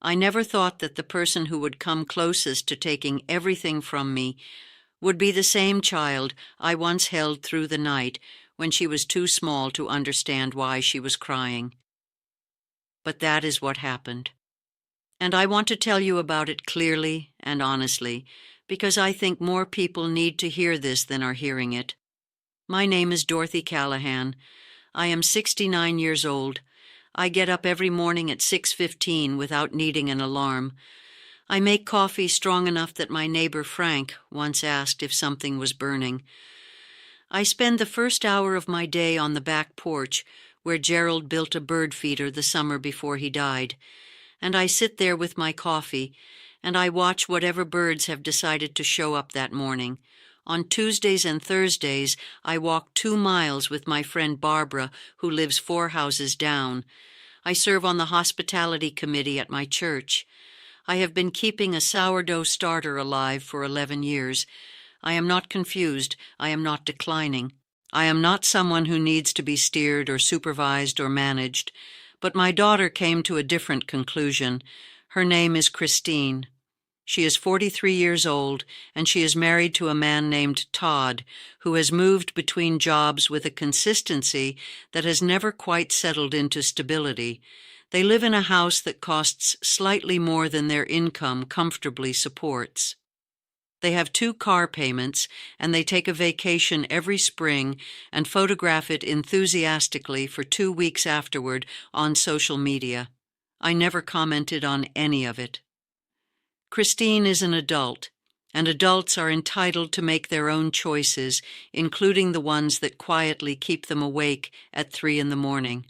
I never thought that the person who would come closest to taking everything from me would be the same child I once held through the night when she was too small to understand why she was crying. But that is what happened. And I want to tell you about it clearly and honestly, because I think more people need to hear this than are hearing it. My name is Dorothy Callahan. I am 69 years old. I get up every morning at 6:15 without needing an alarm. I make coffee strong enough that my neighbor Frank once asked if something was burning. I spend the first hour of my day on the back porch where Gerald built a bird feeder the summer before he died, and I sit there with my coffee, and I watch whatever birds have decided to show up that morning. On Tuesdays and Thursdays, I walk 2 miles with my friend Barbara, who lives 4 houses down. I serve on the hospitality committee at my church. I have been keeping a sourdough starter alive for 11 years. I am not confused. I am not declining. I am not someone who needs to be steered or supervised or managed. But my daughter came to a different conclusion. Her name is Christine. She is 43 years old, and she is married to a man named Todd, who has moved between jobs with a consistency that has never quite settled into stability. They live in a house that costs slightly more than their income comfortably supports. They have 2 car payments, and they take a vacation every spring and photograph it enthusiastically for 2 weeks afterward on social media. I never commented on any of it. Christine is an adult, and adults are entitled to make their own choices, including the ones that quietly keep them awake at 3 in the morning.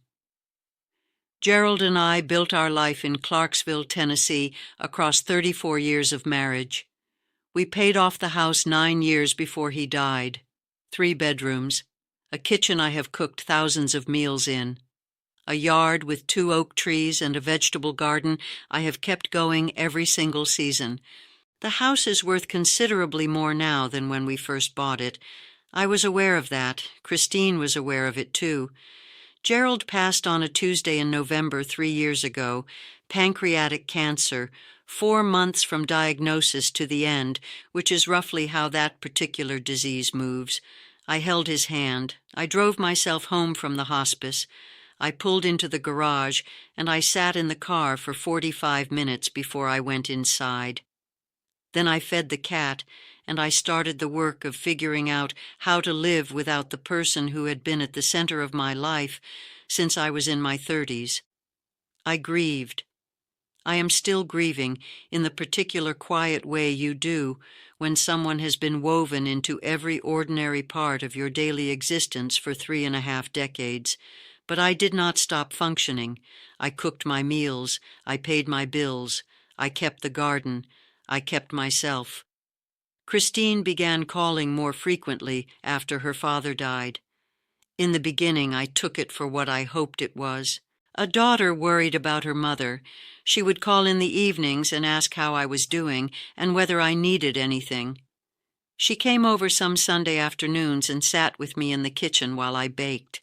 Gerald and I built our life in Clarksville, Tennessee, across 34 years of marriage. We paid off the house 9 years before he died. 3 bedrooms, a kitchen I have cooked thousands of meals in, a yard with 2 oak trees and a vegetable garden I have kept going every single season. The house is worth considerably more now than when we first bought it. I was aware of that. Christine was aware of it too. Gerald passed on a Tuesday in November 3 years ago, pancreatic cancer, 4 months from diagnosis to the end, which is roughly how that particular disease moves. I held his hand. I drove myself home from the hospice. I pulled into the garage, and I sat in the car for 45 minutes before I went inside. Then I fed the cat, and I started the work of figuring out how to live without the person who had been at the center of my life since I was in my 30s. I grieved. I am still grieving in the particular quiet way you do when someone has been woven into every ordinary part of your daily existence for 3.5 decades. But I did not stop functioning. I cooked my meals. I paid my bills. I kept the garden. I kept myself. Christine began calling more frequently after her father died. In the beginning, I took it for what I hoped it was. A daughter worried about her mother. She would call in the evenings and ask how I was doing and whether I needed anything. She came over some Sunday afternoons and sat with me in the kitchen while I baked.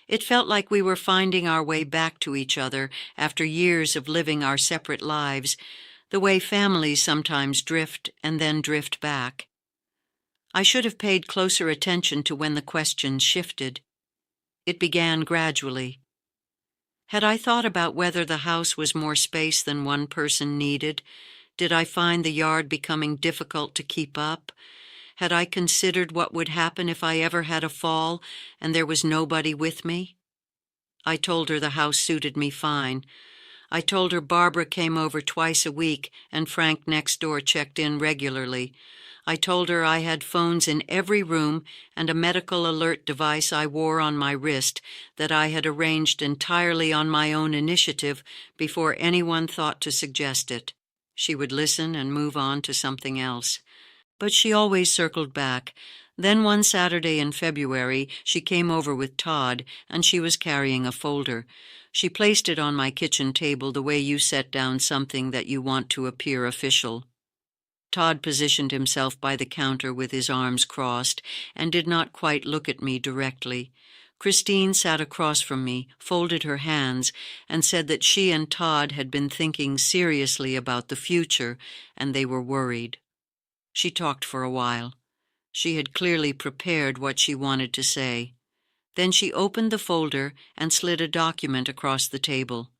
It felt like we were finding our way back to each other after years of living our separate lives, the way families sometimes drift and then drift back. I should have paid closer attention to when the questions shifted. It began gradually. Had I thought about whether the house was more space than one person needed? Did I find the yard becoming difficult to keep up? Had I considered what would happen if I ever had a fall and there was nobody with me? I told her the house suited me fine. I told her Barbara came over twice a week and Frank next door checked in regularly. I told her I had phones in every room and a medical alert device I wore on my wrist that I had arranged entirely on my own initiative before anyone thought to suggest it. She would listen and move on to something else. But she always circled back. Then one Saturday in February, she came over with Todd, and she was carrying a folder. She placed it on my kitchen table the way you set down something that you want to appear official. Todd positioned himself by the counter with his arms crossed and did not quite look at me directly. Christine sat across from me, folded her hands, and said that she and Todd had been thinking seriously about the future, and they were worried. She talked for a while. She had clearly prepared what she wanted to say. Then she opened the folder and slid a document across the table.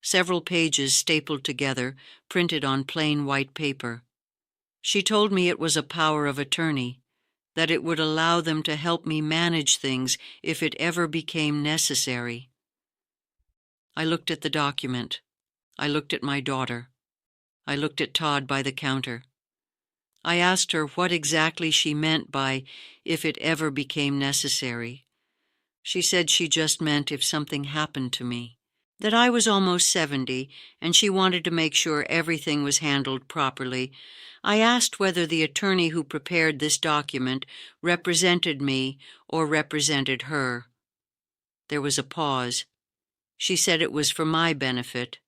Several pages stapled together, printed on plain white paper. She told me it was a power of attorney, that it would allow them to help me manage things if it ever became necessary. I looked at the document. I looked at my daughter. I looked at Todd by the counter. I asked her what exactly she meant by if it ever became necessary. She said she just meant if something happened to me, that I was almost 70, and she wanted to make sure everything was handled properly. I asked whether the attorney who prepared this document represented me or represented her. There was a pause. She said it was for my benefit,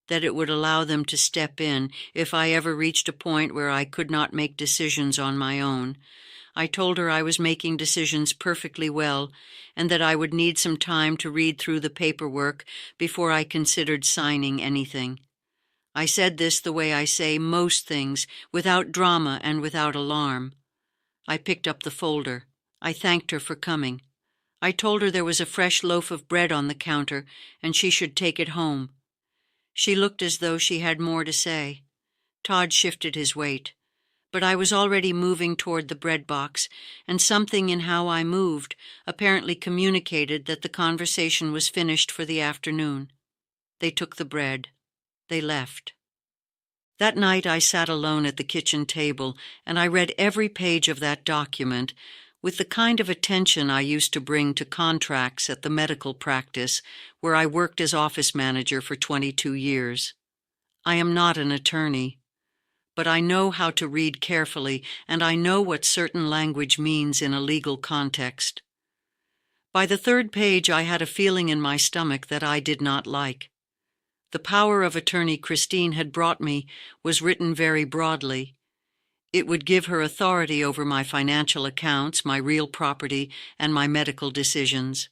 that it would allow them to step in if I ever reached a point where I could not make decisions on my own. I told her I was making decisions perfectly well, and that I would need some time to read through the paperwork before I considered signing anything. I said this the way I say most things, without drama and without alarm. I picked up the folder. I thanked her for coming. I told her there was a fresh loaf of bread on the counter, and she should take it home. She looked as though she had more to say. Todd shifted his weight. But I was already moving toward the bread box, and something in how I moved apparently communicated that the conversation was finished for the afternoon. They took the bread. They left. That night I sat alone at the kitchen table, and I read every page of that document with the kind of attention I used to bring to contracts at the medical practice where I worked as office manager for 22 years. I am not an attorney, but I know how to read carefully, and I know what certain language means in a legal context. By the third page I had a feeling in my stomach that I did not like. The power of attorney Christine had brought me was written very broadly. It would give her authority over my financial accounts, my real property, and my medical decisions.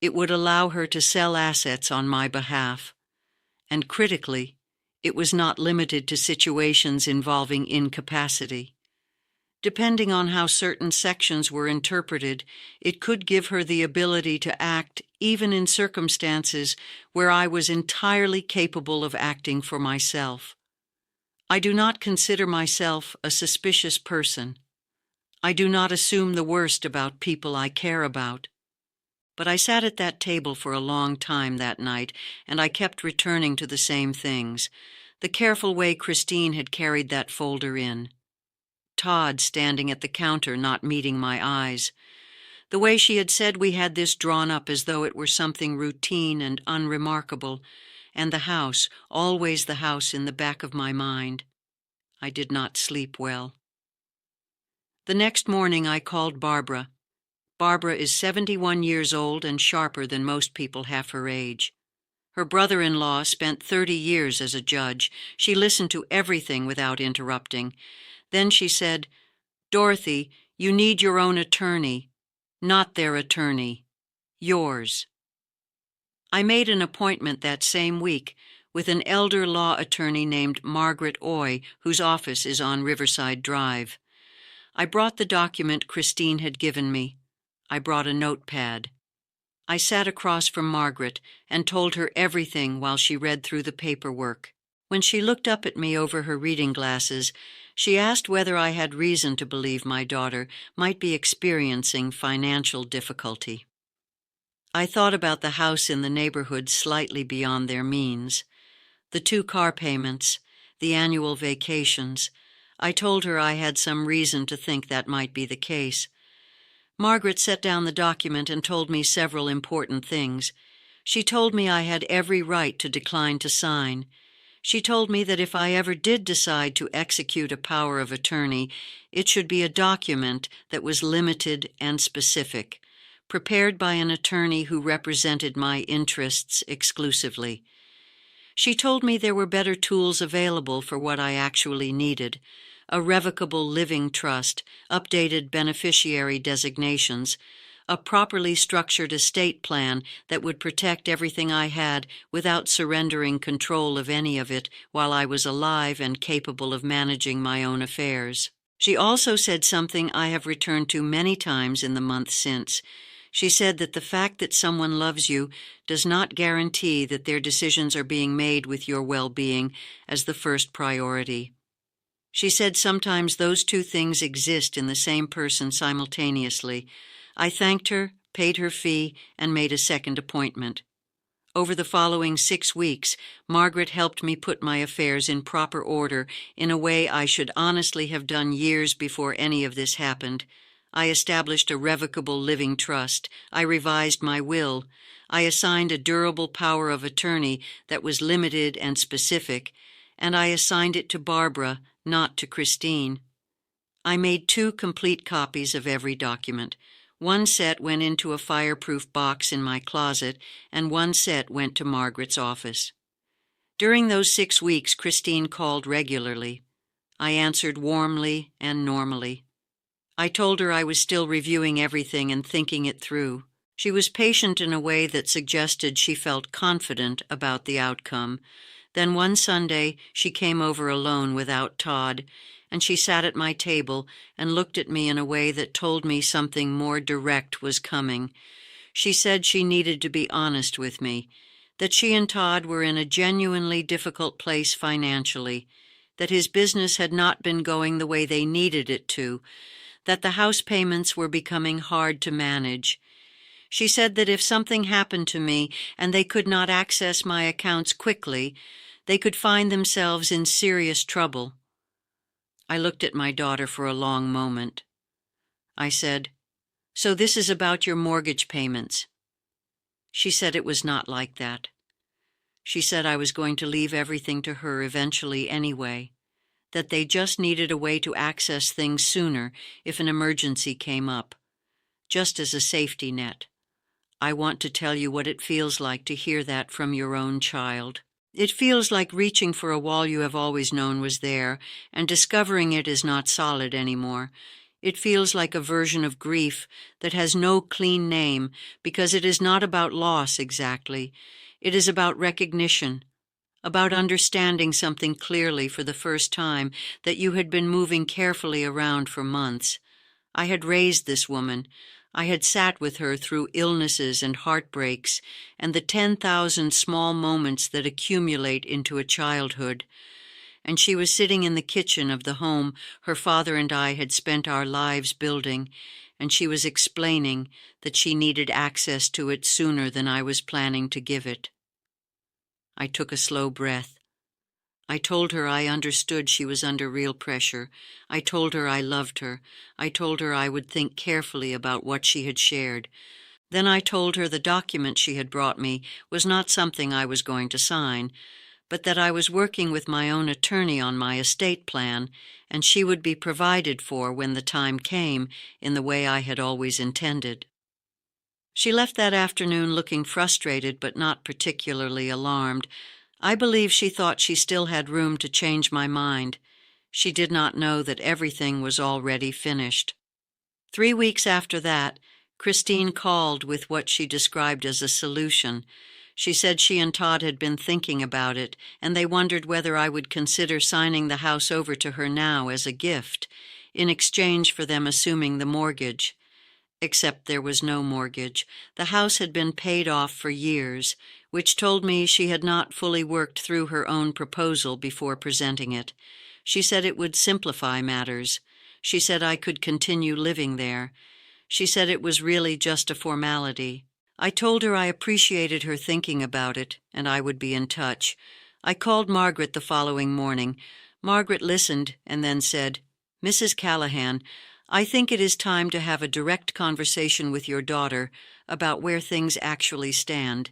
It would allow her to sell assets on my behalf. And critically, it was not limited to situations involving incapacity. Depending on how certain sections were interpreted, it could give her the ability to act even in circumstances where I was entirely capable of acting for myself. I do not consider myself a suspicious person. I do not assume the worst about people I care about. But I sat at that table for a long time that night, and I kept returning to the same things. The careful way Christine had carried that folder in. Todd standing at the counter not meeting my eyes. The way she had said we had this drawn up as though it were something routine and unremarkable, and the house, always the house in the back of my mind. I did not sleep well. The next morning I called Barbara. Barbara is 71 years old and sharper than most people half her age. Her brother-in-law spent 30 years as a judge. She listened to everything without interrupting. Then she said, "Dorothy, you need your own attorney, not their attorney. Yours." I made an appointment that same week with an elder law attorney named Margaret Oy, whose office is on Riverside Drive. I brought the document Christine had given me. I brought a notepad. I sat across from Margaret and told her everything while she read through the paperwork. When she looked up at me over her reading glasses, she asked whether I had reason to believe my daughter might be experiencing financial difficulty. I thought about the house in the neighborhood slightly beyond their means, the 2 car payments, the annual vacations. I told her I had some reason to think that might be the case. Margaret set down the document and told me several important things. She told me I had every right to decline to sign. She told me that if I ever did decide to execute a power of attorney, it should be a document that was limited and specific, prepared by an attorney who represented my interests exclusively. She told me there were better tools available for what I actually needed: a revocable living trust, updated beneficiary designations, a properly structured estate plan that would protect everything I had without surrendering control of any of it while I was alive and capable of managing my own affairs. She also said something I have returned to many times in the months since. She said that the fact that someone loves you does not guarantee that their decisions are being made with your well-being as the first priority. She said sometimes those two things exist in the same person simultaneously. I thanked her, paid her fee, and made a second appointment. Over the following 6 weeks, Margaret helped me put my affairs in proper order in a way I should honestly have done years before any of this happened. I established a revocable living trust. I revised my will. I assigned a durable power of attorney that was limited and specific, and I assigned it to Barbara, not to Christine. I made 2 complete copies of every document. One set went into a fireproof box in my closet, and one set went to Margaret's office. During those 6 weeks, Christine called regularly. I answered warmly and normally. I told her I was still reviewing everything and thinking it through. She was patient in a way that suggested she felt confident about the outcome. Then one Sunday, she came over alone without Todd, and she sat at my table and looked at me in a way that told me something more direct was coming. She said she needed to be honest with me, that she and Todd were in a genuinely difficult place financially, that his business had not been going the way they needed it to, that the house payments were becoming hard to manage. She said that if something happened to me and they could not access my accounts quickly, they could find themselves in serious trouble. I looked at my daughter for a long moment. I said, "So this is about your mortgage payments." She said it was not like that. She said I was going to leave everything to her eventually anyway, that they just needed a way to access things sooner if an emergency came up, just as a safety net. I want to tell you what it feels like to hear that from your own child. It feels like reaching for a wall you have always known was there, and discovering it is not solid anymore. It feels like a version of grief that has no clean name, because it is not about loss exactly. It is about recognition, about understanding something clearly for the first time that you had been moving carefully around for months. I had raised this woman. I had sat with her through illnesses and heartbreaks and the 10,000 small moments that accumulate into a childhood. And she was sitting in the kitchen of the home her father and I had spent our lives building, and she was explaining that she needed access to it sooner than I was planning to give it. I took a slow breath. I told her I understood she was under real pressure. I told her I loved her. I told her I would think carefully about what she had shared. Then I told her the document she had brought me was not something I was going to sign, but that I was working with my own attorney on my estate plan, and she would be provided for when the time came in the way I had always intended. She left that afternoon looking frustrated but not particularly alarmed. I believe she thought she still had room to change my mind. She did not know that everything was already finished. 3 weeks after that, Christine called with what she described as a solution. She said she and Todd had been thinking about it, and they wondered whether I would consider signing the house over to her now as a gift, in exchange for them assuming the mortgage. Except there was no mortgage. The house had been paid off for years, which told me she had not fully worked through her own proposal before presenting it. She said it would simplify matters. She said I could continue living there. She said it was really just a formality. I told her I appreciated her thinking about it, and I would be in touch. I called Margaret the following morning. Margaret listened and then said, "Mrs. Callahan, I think it is time to have a direct conversation with your daughter about where things actually stand."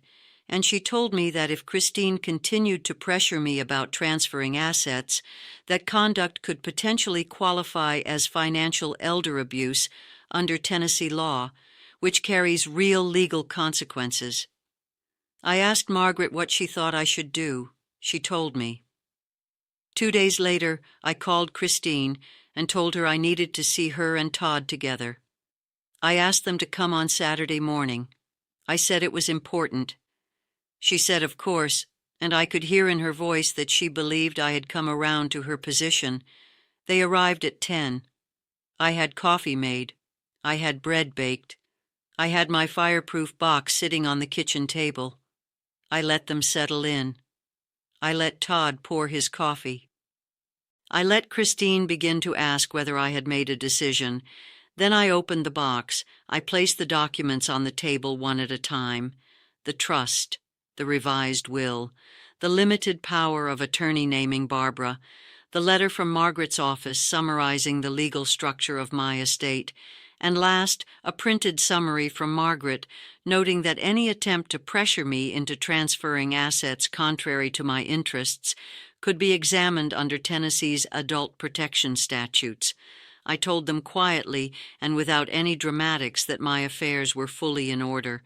And she told me that if Christine continued to pressure me about transferring assets, that conduct could potentially qualify as financial elder abuse under Tennessee law, which carries real legal consequences. I asked Margaret what she thought I should do. She told me. 2 days later, I called Christine and told her I needed to see her and Todd together. I asked them to come on Saturday morning. I said it was important. She said, of course, and I could hear in her voice that she believed I had come around to her position. They arrived at 10. I had coffee made. I had bread baked. I had my fireproof box sitting on the kitchen table. I let them settle in. I let Todd pour his coffee. I let Christine begin to ask whether I had made a decision. Then I opened the box. I placed the documents on the table one at a time. The trust, the revised will, the limited power of attorney naming Barbara, the letter from Margaret's office summarizing the legal structure of my estate, and last, a printed summary from Margaret noting that any attempt to pressure me into transferring assets contrary to my interests could be examined under Tennessee's adult protection statutes. I told them quietly and without any dramatics that my affairs were fully in order,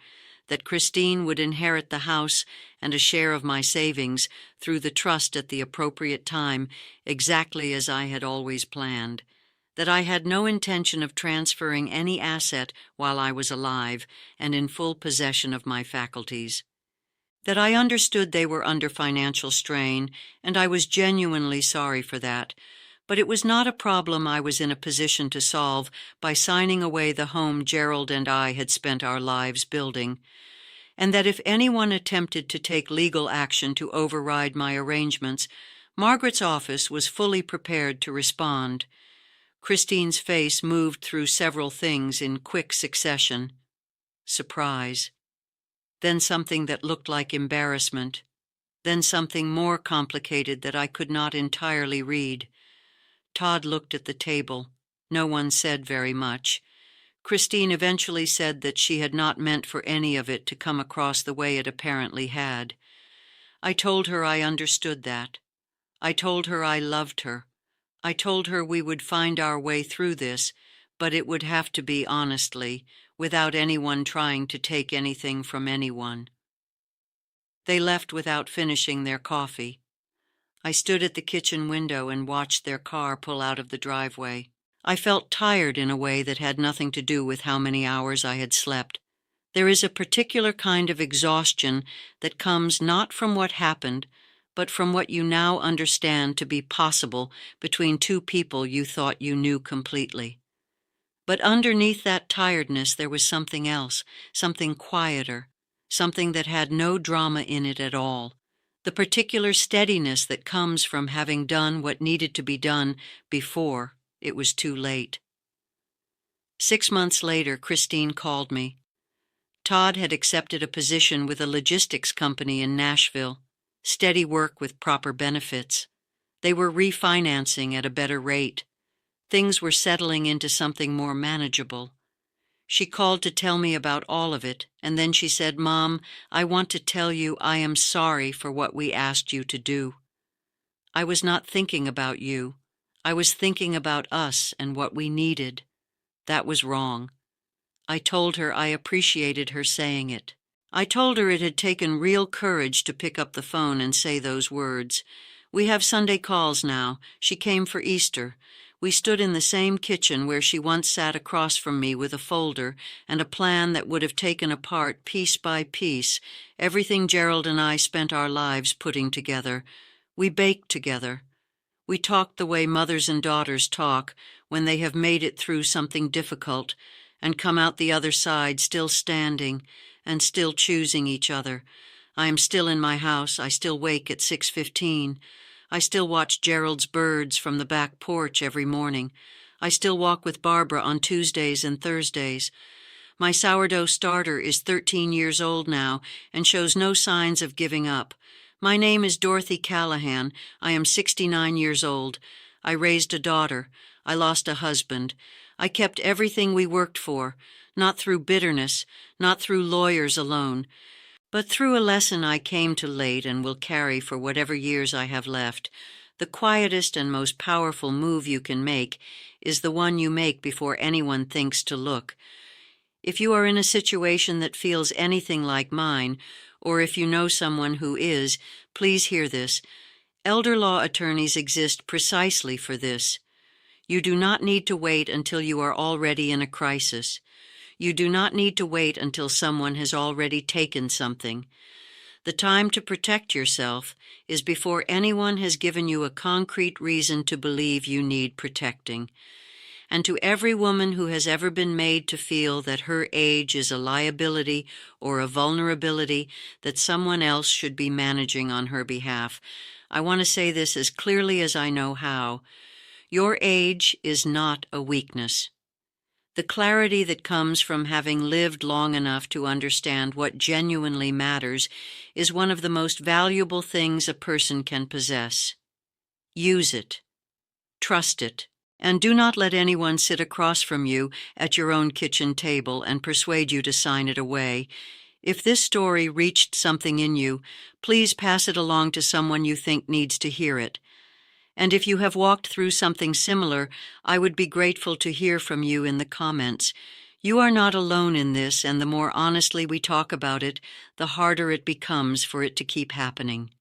that Christine would inherit the house and a share of my savings through the trust at the appropriate time, exactly as I had always planned, that I had no intention of transferring any asset while I was alive and in full possession of my faculties, that I understood they were under financial strain, and I was genuinely sorry for that, but it was not a problem I was in a position to solve by signing away the home Gerald and I had spent our lives building, and that if anyone attempted to take legal action to override my arrangements, Margaret's office was fully prepared to respond. Christine's face moved through several things in quick succession. Surprise. Then something that looked like embarrassment. Then something more complicated that I could not entirely read. Todd looked at the table. No one said very much. Christine eventually said that she had not meant for any of it to come across the way it apparently had. I told her I understood that. I told her I loved her. I told her we would find our way through this, but it would have to be honestly, without anyone trying to take anything from anyone. They left without finishing their coffee. I stood at the kitchen window and watched their car pull out of the driveway. I felt tired in a way that had nothing to do with how many hours I had slept. There is a particular kind of exhaustion that comes not from what happened, but from what you now understand to be possible between two people you thought you knew completely. But underneath that tiredness there was something else, something quieter, something that had no drama in it at all, the particular steadiness that comes from having done what needed to be done before it was too late. 6 months later, Christine called me. Todd had accepted a position with a logistics company in Nashville. Steady work with proper benefits. They were refinancing at a better rate. Things were settling into something more manageable. She called to tell me about all of it, and then she said, "Mom, I want to tell you I am sorry for what we asked you to do. I was not thinking about you. I was thinking about us and what we needed. That was wrong." I told her I appreciated her saying it. I told her it had taken real courage to pick up the phone and say those words. We have Sunday calls now. She came for Easter. We stood in the same kitchen where she once sat across from me with a folder and a plan that would have taken apart piece by piece everything Gerald and I spent our lives putting together. We baked together. We talked the way mothers and daughters talk when they have made it through something difficult and come out the other side still standing and still choosing each other. I am still in my house. I still wake at 6:15. I still watch Gerald's birds from the back porch every morning. I still walk with Barbara on Tuesdays and Thursdays. My sourdough starter is 13 years old now and shows no signs of giving up. My name is Dorothy Callahan. I am 69 years old. I raised a daughter. I lost a husband. I kept everything we worked for, not through bitterness, not through lawyers alone, but through a lesson I came to late and will carry for whatever years I have left. The quietest and most powerful move you can make is the one you make before anyone thinks to look. If you are in a situation that feels anything like mine, or if you know someone who is, please hear this. Elder law attorneys exist precisely for this. You do not need to wait until you are already in a crisis. You do not need to wait until someone has already taken something. The time to protect yourself is before anyone has given you a concrete reason to believe you need protecting. And to every woman who has ever been made to feel that her age is a liability or a vulnerability that someone else should be managing on her behalf, I want to say this as clearly as I know how. Your age is not a weakness. The clarity that comes from having lived long enough to understand what genuinely matters is one of the most valuable things a person can possess. Use it. Trust it. And do not let anyone sit across from you at your own kitchen table and persuade you to sign it away. If this story reached something in you, please pass it along to someone you think needs to hear it. And if you have walked through something similar, I would be grateful to hear from you in the comments. You are not alone in this, and the more honestly we talk about it, the harder it becomes for it to keep happening.